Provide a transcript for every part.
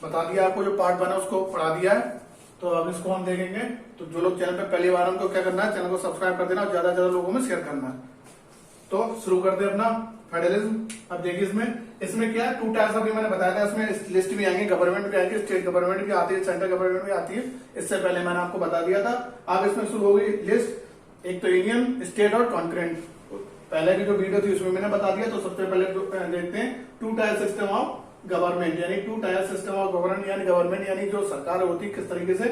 बता दिया आपको, जो पार्ट बना उसको पढ़ा दिया है। तो अब इसको हम देखेंगे। तो जो लोग चैनल पे पहली बार, उनको क्या करना है, चैनल को सब्सक्राइब कर देना और ज्यादा से ज्यादा लोगों में शेयर करना है। तो शुरू करते हैं अपना फेडरलिज्म। अब देखिए इसमें क्या है, 2 टाइप्स अभी मैंने बताया था। इसमें लिस्ट भी आएंगे, गवर्नमेंट भी आएंगे, स्टेट गवर्नमेंट भी आती है, सेंट्रल गवर्नमेंट भी आती है। इससे पहले मैंने आपको बता दिया था। अब इसमें शुरू होगी लिस्ट। एक तो यूनियन, स्टेट और कॉन्करेंट। पहले की जो वीडियो थी उसमें मैंने बता दिया। तो सबसे पहले देखते हैं 2 टायर सिस्टम ऑफ गवर्नमेंट, यानी 2 टायर सिस्टम ऑफ गवर्नमेंट, यानी गवर्नमेंट यानी जो सरकार होती है किस तरीके से,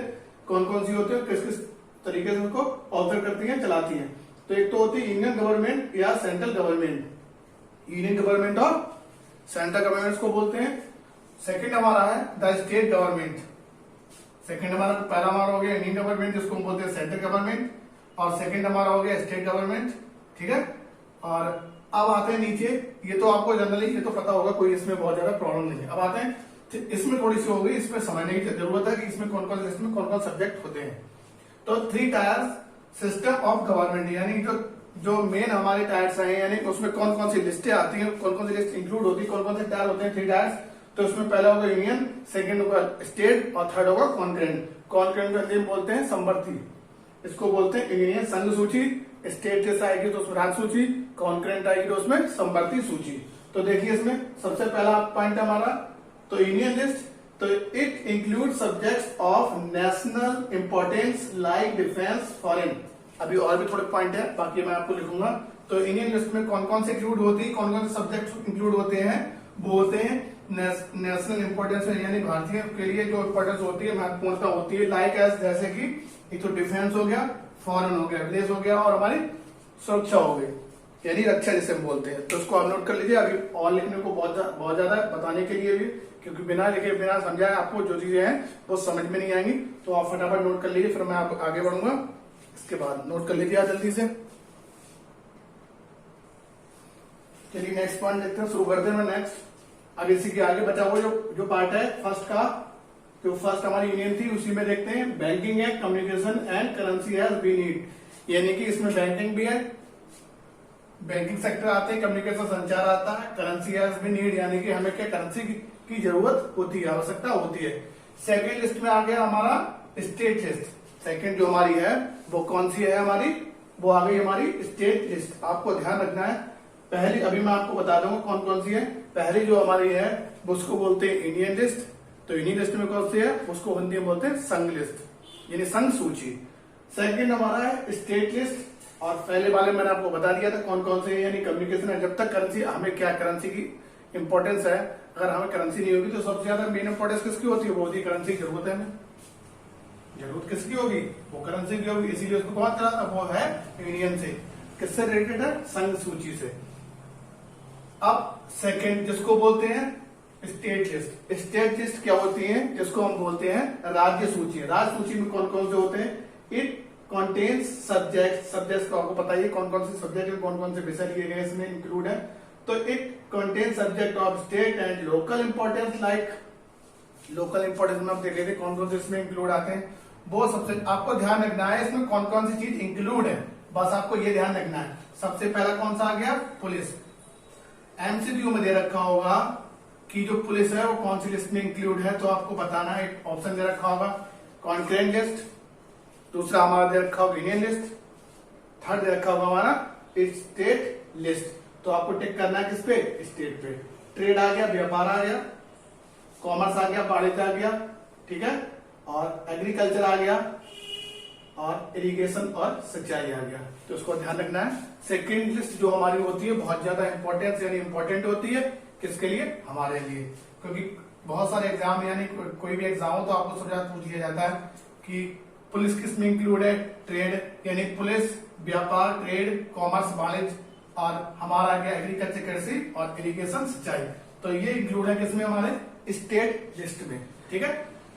कौन कौन सी होती है, किस किस तरीके से उनको ऑब्जर्व करती है, चलाती है। तो एक तो होती है यूनियन गवर्नमेंट या सेंट्रल गवर्नमेंट। यूनियन गवर्नमेंट और सेंट्रल गवर्नमेंट को बोलते हैं। सेकंड हमारा है द स्टेट गवर्नमेंट। सेकंड हमारा, पहला हमारा हो गया यूनियन गवर्नमेंट, जिसको हम बोलते हैं सेंट्रल गवर्नमेंट, और सेकंड हमारा हो गया स्टेट गवर्नमेंट। ठीक है। और अब आते हैं नीचे। ये तो आपको जनरली ये तो पता होगा, कोई इसमें बहुत ज्यादा प्रॉब्लम नहीं है। अब आते हैं इसमें थोड़ी सी होगी, इसमें समझने की जरूरत है कि इसमें कौन कौन लिस्ट में कौन कौन सब्जेक्ट होते हैं। तो 3 टायर सिस्टम ऑफ गवर्नमेंट, यानी जो मेन हमारे टायर्स हैं, यानी उसमें कौन कौन सी लिस्टें आती हैं, कौन कौन सी लिस्ट इंक्लूड होती है, कौन कौन से टायर होते हैं 3 टायर्स। तो उसमें पहला होगा यूनियन, सेकंड होगा स्टेट और थर्ड होगा कॉन्करेंट। कॉन्करेंट को हिंदी में बोलते हैं समवर्ती। इसको बोलते हैं यूनियन संघ सूची, स्टेट जैसा आएगी तो उसमें राज्य सूची, कॉन्करेंट आएगी तो उसमें समवर्ती सूची। तो देखिए इसमें सबसे पहला पॉइंट हमारा तो यूनियन लिस्ट। तो it include subjects of national importance like defence, foreign. अभी और भी थोड़े पॉइंट है, बाकी मैं आपको लिखूंगा। तो इंडियन लिस्ट में कौन कौन से इंक्लूड होती है, कौन कौन से सब्जेक्ट इंक्लूड होते हैं, वो होते हैं नेशनल इंपॉर्टेंस में, यानी भारतीय के लिए जो इंपॉर्टेंस होती है, महत्वपूर्णता होती है। लाइक एज, जैसे कि एक तो डिफेंस हो गया, फॉरेन हो गया, विदेश हो गया, और हमारी सुरक्षा हो गई, यानी रक्षा जिसे हम बोलते हैं। तो उसको आप नोट कर लीजिए। अभी और लिखने को बहुत ज्यादा बताने के लिए भी, क्योंकि बिना लिखे बिना समझाए आपको जो चीजें हैं वो समझ में नहीं आएंगी। तो आप फटाफट नोट कर लीजिए, फिर मैं आप आगे बढ़ूंगा। इसके बाद नोट कर लीजिए जल्दी से। चलिए नेक्स्ट पॉइंट देखते हैं, शुरू करते हैं नेक्स्ट। अब इसी के आगे बचा हुआ जो पार्ट है फर्स्ट का, जो फर्स्ट हमारी यूनियन थी, उसी में देखते हैं बैंकिंग है, communication and currency has been need, यानी कि इसमें बैंकिंग भी है, बैंकिंग सेक्टर आते हैं, कम्युनिकेशन संचार आता है, करेंसी हैज बीन नीड, यानी कि हमें क्या करेंसी की जरूरत होती है, आवश्यकता होती है। सेकेंड लिस्ट में आ गया हमारा स्टेट लिस्ट। सेकेंड जो हमारी है वो कौन सी है हमारी, वो आ गई हमारी स्टेट लिस्ट। आपको ध्यान रखना है, पहली अभी मैं आपको बता दूंगा कौन कौन सी है। पहली जो हमारी है उसको बोलते हैं इंडियन लिस्ट। तो इंडियन लिस्ट में कौन सी है, उसको हिंदी में बोलते हैं संघ लिस्ट, यानी संघ सूची। सेकंड हमारा है स्टेट लिस्ट, और पहले वाले मैंने आपको बता दिया था कौन कौन से, यानी कम्युनिकेशन है। जब तक करेंसी, हमें क्या करेंसी की इंपॉर्टेंस है, अगर हमें करेंसी नहीं होगी तो सबसे ज्यादा मेन इंपॉर्टेंस किसकी होती है, वो होती है करेंसी की जरूरत है हमें। जरूरत किसकी होगी, वो करेंसी की होगी, इसीलिए उसको कौन चलाता, वो है यूनियन से। किससे रिलेटेड है, संघ सूची से। अब सेकंड जिसको बोलते हैं स्टेट लिस्ट। स्टेट लिस्ट क्या होती है, जिसको हम बोलते हैं राज्य सूची। राज्य सूची में कौन कौन से होते हैं, इट कंटेन्स सब्जेक्ट को आपको पता ही है कौन कौन से सब्जेक्ट, कौन कौन से विषय लिए गए इसमें इंक्लूड है। तो it contains subject of state and local importance, like local importance में आप देख लेते कौन कौन से इसमें इंक्लूड आते हैं। वो सबसे आपको ध्यान रखना है, इसमें कौन कौन सी चीज इंक्लूड है, बस आपको ये ध्यान रखना है। सबसे पहला कौन सा आ गया, पुलिस। एमसीक्यू में दे रखा होगा कि जो पुलिस है वो कौन सी लिस्ट में इंक्लूड है, तो आपको बताना है। एक ऑप्शन दे रखा होगा कॉन्करेंट लिस्ट, दूसरा हमारा दे रखा होगा यूनियन लिस्ट, थर्ड दे रखा होगा हमारा स्टेट लिस्ट। तो आपको टिक करना है किस पे, स्टेट पे। ट्रेड आ गया, व्यापार आ गया, कॉमर्स आ गया, वाणिज्य आ गया, ठीक है, और एग्रीकल्चर आ गया, और इरिगेशन और सिंचाई आ गया। तो उसको ध्यान रखना है। सेकंड लिस्ट जो हमारी होती है बहुत ज्यादा इंपॉर्टेंस, यानी इंपॉर्टेंट होती है किसके लिए, हमारे लिए, क्योंकि बहुत सारे एग्जाम, यानी कोई भी एग्जाम हो तो आपको सबसे ज्यादा पूछ लिया जाता है कि पुलिस किस में इंक्लूड है, ट्रेड, यानी पुलिस, व्यापार, ट्रेड, कॉमर्स, वाणिज्य, और हमारा आ गया एग्रीकल्चर, कृषि और इरिगेशन, सिंचाई। तो ये इंक्लूड है किसमें, हमारे स्टेट लिस्ट में। ठीक है।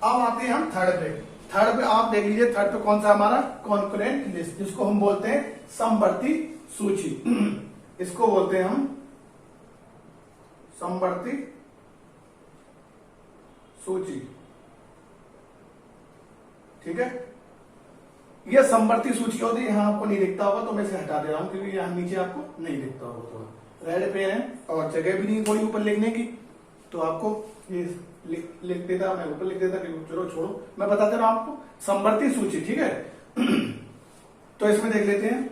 अब आते हैं हम थर्ड पे। थर्ड पे आप देख लीजिए, थर्ड पे कौन सा हमारा, कॉन्करेंट लिस्ट, जिसको हम बोलते हैं समवर्ती सूची। इसको बोलते हैं हम समवर्ती सूची। ठीक है। यह समवर्ती सूची होती है, यहां आपको नहीं दिखता होगा तो मैं इसे हटा दे रहा हूं, क्योंकि यहां नीचे आपको नहीं दिखता होगा। तो रेड पेन है और जगह भी नहीं कोई ऊपर लिखने की, तो आपको ये लिख देता, मैं ऊपर लिख देता कि चलो छोड़ो, मैं बताते रहा आपको। संवर्ती सूची, ठीक है। तो इसमें देख लेते हैं,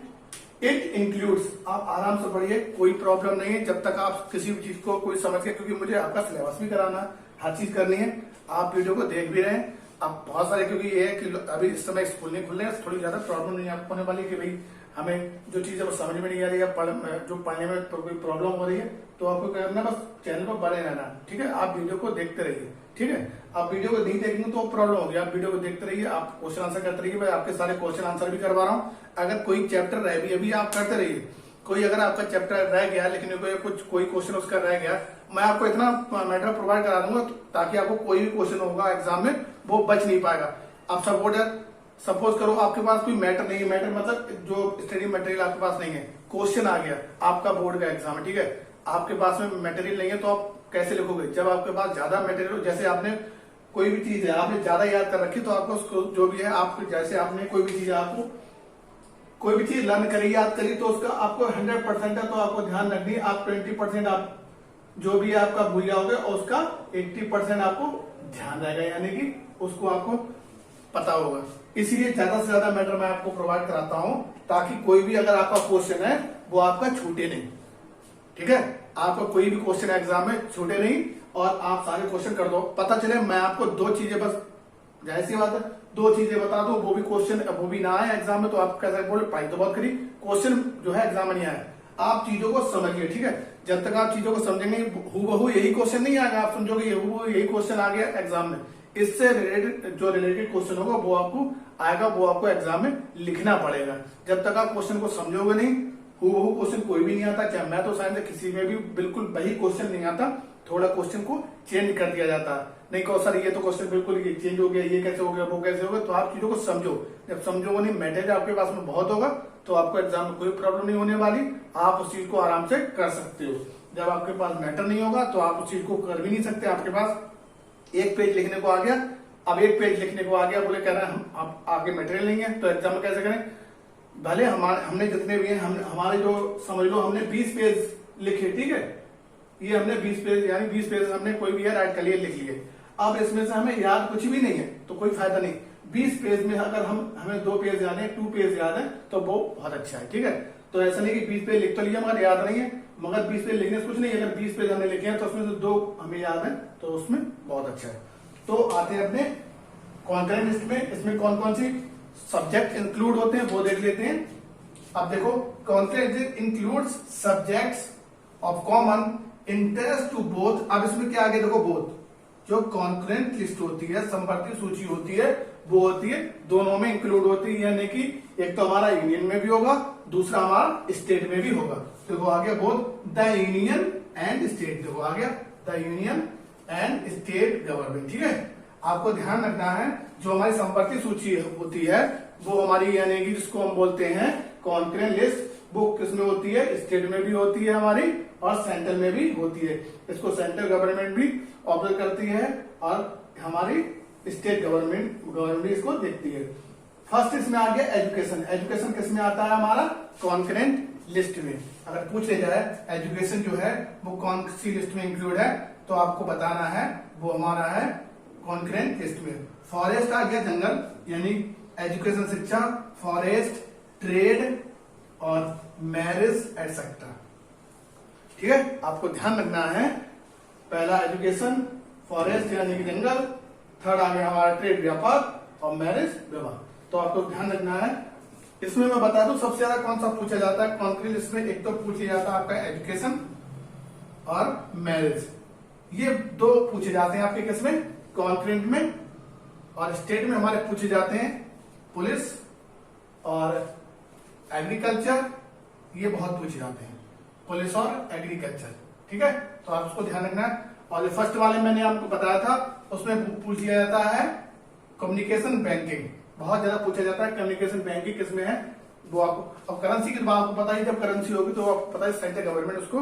इट इंक्लूड्स, आप आराम से पढ़िए, कोई प्रॉब्लम नहीं है जब तक आप किसी भी चीज को कोई समझ के, क्योंकि मुझे आपका सिलेबस भी कराना है, हर चीज करनी है। आप वीडियो को देख भी रहे हैं, अब बहुत सारे, क्योंकि ये है कि अभी इस समय स्कूल नहीं खुल रहे हैं, थोड़ी ज्यादा प्रॉब्लम नहीं आपको होने वाली कि भाई हमें जो चीज है वो समझ में नहीं आ रही है, जो पढ़ने में कोई प्रॉब्लम हो रही है, तो आपको क्या करना, बस चैनल पर बने रहना, ठीक है। आप वीडियो को देखते रहिए, ठीक है। आप वीडियो को नहीं देखेंगे तो प्रॉब्लम होगी, आप वीडियो को देखते रहिए, आप क्वेश्चन आंसर करते रहिए। मैं आपके सारे क्वेश्चन आंसर भी करवा रहा हूँ। अगर कोई चैप्टर रह भी अभी आप करते रहिए, कोई अगर आपका चैप्टर रह गया लिखने को, कुछ कोई क्वेश्चन उसका रह गया, मैं आपको इतना मैटर प्रोवाइड करा दूंगा ताकि आपको कोई भी क्वेश्चन होगा एग्जाम में वो बच नहीं पाएगा। आप सपोज करो आपके पास कोई मैटर नहीं है, मैटर मतलब जो स्टडी मटेरियल आपके पास नहीं है, क्वेश्चन आ गया, आपका बोर्ड का एग्जाम है, ठीक है, आपके पास में मटेरियल नहीं है, तो आप कैसे लिखोगे? जब आपके पास ज्यादा मटेरियल हो, जैसे आपने कोई भी चीज है आपने ज्यादा याद कर रखी, तो आपको उसको जो भी है, आपको जैसे आपने कोई भी चीज, आपको कोई भी चीज लर्न करी, याद करी, तो उसका आपको 100% है, तो आपको ध्यान रखनी है। आप 20% आप जो भी आपका भूल जाओगे और उसका 80% आपको ध्यान रहेगा, यानी कि उसको आपको पता होगा। इसीलिए ज्यादा से ज्यादा मैटर मैं आपको प्रोवाइड कराता हूं, ताकि कोई भी अगर आपका क्वेश्चन है वो आपका छूटे नहीं, ठीक है। आपका कोई भी क्वेश्चन एग्जाम में छूटे नहीं और आप सारे क्वेश्चन कर दो। पता चले मैं आपको दो चीजें, बस जाहिर सी बात है, दो चीजें बता दो, वो भी क्वेश्चन वो भी ना आए एग्जाम में, तो आप कैसे बोले पढ़ाई तो बहुत करी, क्वेश्चन जो है एग्जाम में नहीं आया। आप चीजों को समझिए, ठीक है। जब तक आप चीजों को समझेंगे, हूबहू यही क्वेश्चन नहीं आएगा, आप समझोगे हूबहू यही क्वेश्चन आ गया एग्जाम में, इससे रिलेटेड जो रिलेटेड क्वेश्चन होगा वो आपको आएगा, वो आपको एग्जाम में लिखना पड़ेगा। जब तक आप क्वेश्चन को समझोगे नहीं, हूबहू क्वेश्चन कोई भी नहीं आता, चाहे मैथ और साइंस किसी में भी बिल्कुल वही क्वेश्चन नहीं आता, थोड़ा क्वेश्चन को चेंज कर दिया जाता है। नहीं कहो सर ये तो क्वेश्चन बिल्कुल चेंज हो गया, ये कैसे हो गया, वो कैसे हो गया, तो आप चीजों को समझो। जब समझोगे नहीं, मटेरियल आपके पास में बहुत होगा, तो आपको एग्जाम में कोई प्रॉब्लम नहीं होने वाली, आप उस चीज को आराम से कर सकते हो। जब आपके पास मैटर नहीं होगा तो आप उस चीज को कर भी नहीं सकते। आपके पास एक पेज लिखने को आ गया, अब एक पेज लिखने को आ गया, बोले कह रहे हैं हम आपके मटेरियल नहीं है, तो एग्जाम में कैसे करें? भले हमने जितने भी हैं, हमारे जो समझ लो हमने 20 पेज लिखे, ठीक है, ये हमने 20 पेज यानी 20 पेज हमने कोई भी राइट कर लिए, लिख लिए। अब इसमें से हमें याद कुछ भी नहीं है तो कोई फायदा नहीं। 20 पेज में अगर हमें 2 पेज याद है, 2 पेज याद है, तो वो बहुत अच्छा है, ठीक है। तो ऐसा नहीं कि 20 पेज लिख तो लिया मगर याद नहीं है, मगर 20 पेज लिखने से कुछ नहीं। अगर 20 पेज हमने लिखे हैं तो उसमें से 2 हमें याद है, तो उसमें बहुत अच्छा है। तो आते हैं अपने कॉन्करेंट लिस्ट में। इसमें कौन कौन सी सब्जेक्ट इंक्लूड होते हैं वो देख लेते हैं। अब देखो, concurrent includes subjects of common interest to both. अब इसमें क्या आगे देखो, बोथ जो कॉन्करेंट लिस्ट होती है, समवर्ती सूची होती है, वो होती है दोनों में इंक्लूड होती है, यानी कि एक तो हमारा यूनियन में भी होगा, दूसरा हमारा स्टेट में भी होगा। देखो आ गया both the union and state, देखो आ गया the union and state government, ठीक है। आपको ध्यान रखना है, जो हमारी संपत्ति सूची होती है वो हमारी, यानी कि जिसको हम बोलते हैं कॉन्करेंट लिस्ट, वो किसमें होती है? स्टेट में भी होती है हमारी और सेंट्रल में भी होती है। इसको सेंट्रल गवर्नमेंट भी ऑब्जर्व करती है और हमारी स्टेट गवर्नमेंट भी इसको देखती है। फर्स्ट इसमें आ गया एजुकेशन। एजुकेशन किस में आता है? हमारा कॉन्करेंट लिस्ट में। अगर पूछ ले जाए एजुकेशन जो है वो कौन सी लिस्ट में इंक्लूड है, तो आपको बताना है वो हमारा है कॉन्करेंट लिस्ट में। फॉरेस्ट आ गया जंगल, यानी एजुकेशन शिक्षा, फॉरेस्ट, ट्रेड और मैरिज एटसेट्रा, ठीक है। आपको ध्यान रखना है, पहला एजुकेशन, फॉरेस्ट यानी कि जंगल, थर्ड आ गया हमारा ट्रेड व्यापार और मैरिज विवाह। तो आपको ध्यान रखना है। इसमें मैं बता दूं सबसे ज्यादा कौन सा पूछा जाता है कॉन्करेंट लिस्ट में? एक तो पूछा जाता है आपका एजुकेशन और मैरिज, ये 2 पूछे जाते हैं आपके किसमें? कॉन्करेंट में। और स्टेट में हमारे पूछे जाते हैं पुलिस और एग्रीकल्चर, ये बहुत पूछे जाते हैं, पुलिस और एग्रीकल्चर, ठीक है। तो आप उसको ध्यान रखना है। और जो फर्स्ट वाले मैंने आपको बताया था उसमें पूछ लिया जाता है कम्युनिकेशन बैंकिंग, बहुत ज्यादा पूछा जाता है कम्युनिकेशन बैंकिंग किसमें है वो आपको। अब करेंसी की बात आपको पता ही, जब करेंसी होगी तो आपको पता है सेंट्रल गवर्नमेंट उसको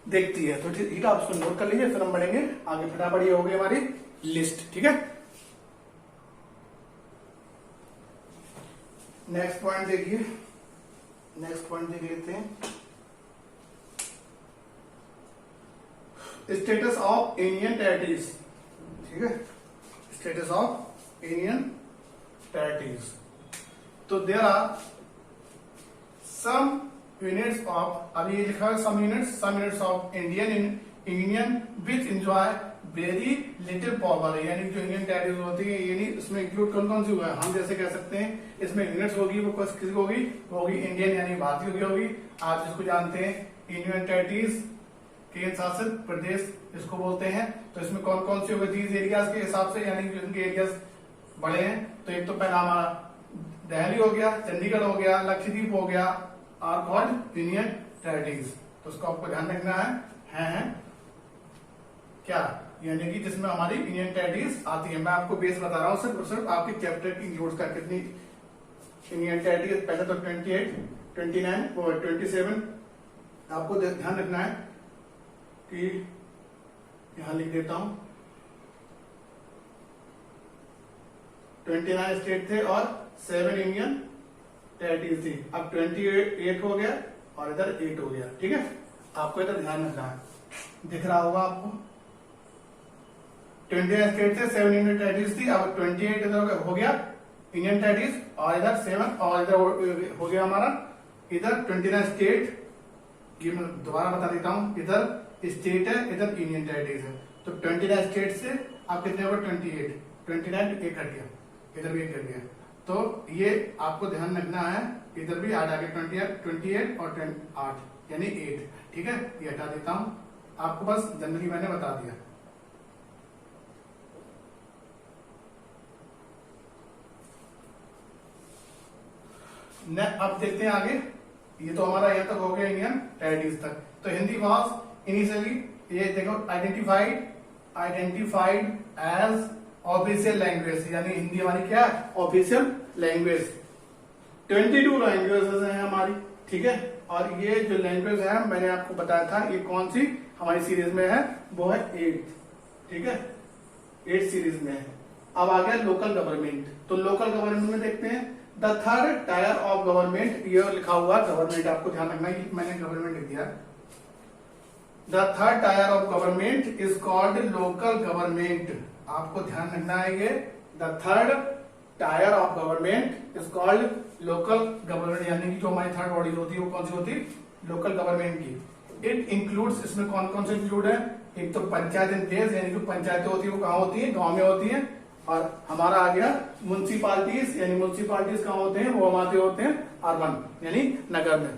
देखती है। तो ठीक है, आप उसको नोट कर लीजिए, फिर हम बढ़ेंगे आगे। फटाफट ये हो गई हमारी लिस्ट, ठीक है। नेक्स्ट पॉइंट देखिए, नेक्स्ट पॉइंट देख लेते हैं। स्टेटस ऑफ यूनियन टेरिटरीज, ठीक है, स्टेटस ऑफ यूनियन टेरिटरीज। तो there are some units of, अभी ये लिखा है some units of Indian union which enjoy very little power, यानी जो इंडियन टेरिटरीज होती है, यानी इसमें इंक्लूड कौन कौन सी हुआ है, हम जैसे कह सकते हैं इसमें यूनिट्स होगी, वो किसकी होगी, वो होगी इंडियन यानी भारतीय की होगी। आप जिसको जानते हैं यूनियन टेरिटरीज, केंद्र शासित प्रदेश इसको बोलते हैं। तो इसमें कौन कौन सी होगी, 30 एरियाज के हिसाब से, यानी जिनके एरियाज बड़े हैं। तो एक तो पहला हमारा दिल्ली हो गया, चंडीगढ़ हो गया, लक्षद्वीप हो गया, आर कॉल्ड यूनियन टेरिटरीज। तो उसको आपको ध्यान रखना है क्या, यानी कि जिसमें हमारी यूनियन टेरिटरीज आती है। मैं आपको बेस बता रहा हूँ सिर्फ आपके चैप्टर की इंक्लूड कर कितनी यूनियन टेरिटरीज। पहले तो 28, 29 और 27 आपको ध्यान रखना है कि यहां लिख देता हूं 29 स्टेट थे और 7 यूनियन टेरिटरीज थी। अब 28 हो गया और इधर 8 हो गया, ठीक है। आपको इधर ध्यान रखना है, दिख रहा होगा आपको 29 स्टेट थे, 7 यूनियन टेरिटरीज थी। अब 28 इधर हो गया यूनियन टेरिटरीज और इधर 7 और इधर हो गया हमारा इधर 29 स्टेट। ये मैं दोबारा बता देता हूं, इधर स्टेट है, इधर यूनियन टेरिटरीज है। तो 29 स्टेट से आप कितने हो गए 28, 29 एक कट गया, इधर भी एक कट गया। तो ये आपको ध्यान रखना है, इधर भी 8 आ गया, 28 और 8 यानी 8, ठीक है। ये हटा देता हूं, आपको बस जनरली मैंने बता दिया। अब देखते हैं आगे। ये तो हमारा यहाँ तक हो गया इंडियन टेरिटरीज तक। तो हिंदी वाज इनिशियली, ये देखो, आइडेंटिफाइड एज ऑफिशियल लैंग्वेज, यानी हिंदी हमारी क्या है, ऑफिशियल लैंग्वेज। 22 लैंग्वेजेस हैं हमारी, ठीक है। और ये जो लैंग्वेज है मैंने आपको बताया था, ये कौन सी हमारी सीरीज में है, वो है 8, ठीक है, 8 सीरीज में है। अब आ गया लोकल गवर्नमेंट। तो लोकल गवर्नमेंट में देखते हैं the third tier of government, ये लिखा हुआ गवर्नमेंट, आपको ध्यान रखना है, मैंने गवर्नमेंट लिख दिया। The third tier of government is called local government. आपको ध्यान रखना है ये, the third tier of government is called local government, यानी कि जो हमारी थर्ड बॉडी होती है वो कौन सी होती है, लोकल गवर्नमेंट की। इट इंक्लूड्स, इसमें कौन कौन से इंक्लूड है, एक तो पंचायत इन प्लेस, यानी जो पंचायतें होती है वो कहाँ होती है, गांव में होती है। और हमारा आ गया म्युनिसिपालिटीज, यानी म्युनिसिपालिटीज कहाँ होते हैं, वो हमारे होते हैं अर्बन, यानी नगर में।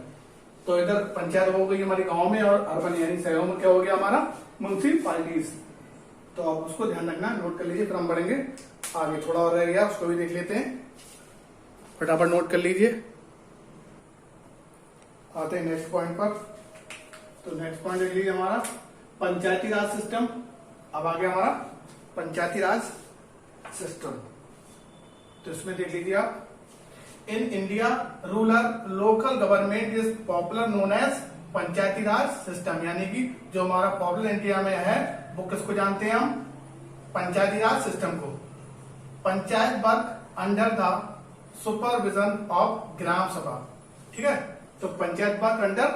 तो इधर पंचायत हो गई हमारी गांव में, और अर्बन यानी शहरों में क्या हो गया हमारा, म्युनिसिपालिटीज। तो आप उसको ध्यान रखना, नोट कर लीजिए, फिर हम बढ़ेंगे आगे। थोड़ा और रह गया, उसको भी देख लेते हैं, फटाफट नोट कर लीजिए। आते हैं नेक्स्ट पॉइंट पर। तो नेक्स्ट पॉइंट देख लीजिए हमारा पंचायती राज सिस्टम। अब आ गया हमारा पंचायती राज सिस्टम। तो इसमें देख लीजिए आप, in India rural local government is popular known as Panchayati Raj system, यानी कि जो हमारा पॉपुलर इंडिया में है वो किसको जानते हैं हम, पंचायती राज सिस्टम को। Panchayat work under the supervision of Gram Sabha, ठीक है। तो पंचायत वर्क अंडर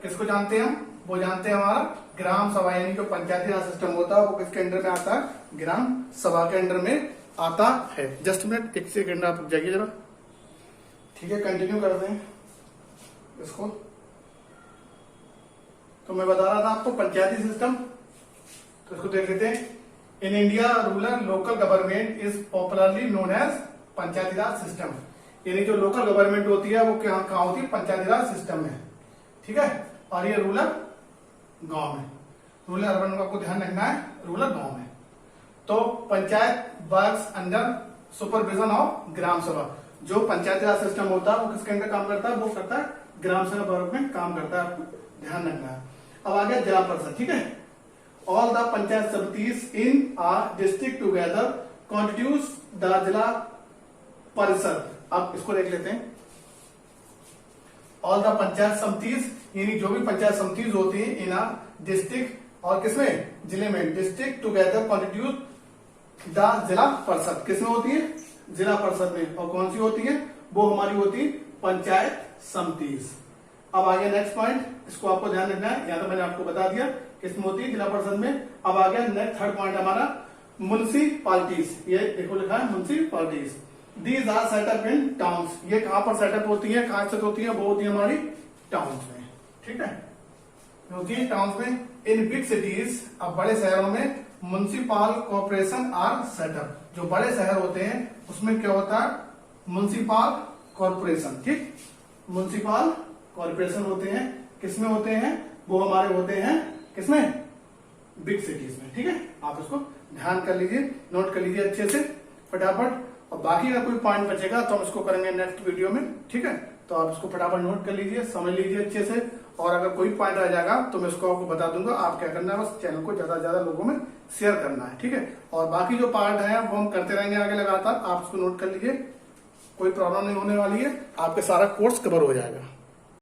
किसको जानते हैं हम, वो जानते हैं हमारा ग्राम सभा, यानी जो पंचायती राज सिस्टम होता है वो किसके अंडर में आता है, ग्राम सभा के अंडर में आता है। जस्ट मिनट, एक सेकंड आप जाइए जरा, ठीक है, कंटिन्यू करते हैं इसको। तो मैं बता रहा था आपको पंचायती सिस्टम, तो इसको देख लेते हैं। In India rural local government is popularly known as Panchayati Raj system, यानी जो लोकल गवर्नमेंट होती है वो कहाँ होती है, पंचायती राज सिस्टम में, ठीक है। और ये रूरल गांव में, रूरल अर्बन का आपको ध्यान रखना है, रूरल गांव में। तो panchayat works under supervision of Gram Sabha, जो पंचायती राज सिस्टम होता है वो किसके अंदर काम करता है, वो करता है ग्राम सभा वर्ग में काम करता है, आपको ध्यान रखना है। अब आ गया जिला परिषद, ठीक है। All the panchayat samitis in a district together constitute the Zila Parishad. अब इसको देख लेते हैं। ऑल द पंचायत समितिज, यानी जो भी पंचायत समितिज होती है इन आ डिस्ट्रिक्ट, और किसमें, जिले में, district together constitute the Zila परिषद, किसमें होती है, जिला परिषद में। और कौन सी होती है, वो हमारी होती है पंचायत समितिज। अब आगे नेक्स्ट पॉइंट, इसको आपको ध्यान रखना है, या तो मैंने आपको बता दिया कि किसमें होती है, जिला परिषद में। अब आ गया नेक्स्ट थर्ड पॉइंट हमारा म्युनिसिपैलिटीज, ये देखो लिखा है municipalities. These are set up in towns, ये कहां पर सेटअप होती है, कहां से होती है, वो होती है हमारी टाउन्स में, ठीक है, होती है टाउन्स में। इन बिग सिटीज, अब बड़े शहरों में म्युनिसिपल कॉर्पोरेशन आर सेटअप, जो बड़े शहर होते हैं उसमें क्या होता है, म्युनिसिपल कॉर्पोरेशन, ठीक, म्युनिसिपल कॉर्पोरेशन होते हैं, किसमें होते हैं, वो हमारे होते हैं किसमें, बिग सिटीज में, ठीक है। आप इसको ध्यान कर लीजिए, नोट कर लीजिए अच्छे से फटाफट, और बाकी का कोई पॉइंट बचेगा तो हम इसको करेंगे नेक्स्ट वीडियो में, ठीक है। तो आप इसको फटाफट नोट कर लीजिए, समझ लीजिए अच्छे से, और अगर कोई पॉइंट रह जाएगा तो मैं इसको आपको बता दूंगा। आप क्या करना है, बस चैनल को ज्यादा से ज्यादा लोगों में शेयर करना है, ठीक है। और बाकी जो पार्ट है वो हम करते रहेंगे आगे लगातार, आप इसको नोट कर लीजिए, कोई प्रॉब्लम नहीं होने वाली है, आपके सारा कोर्स कवर हो जाएगा।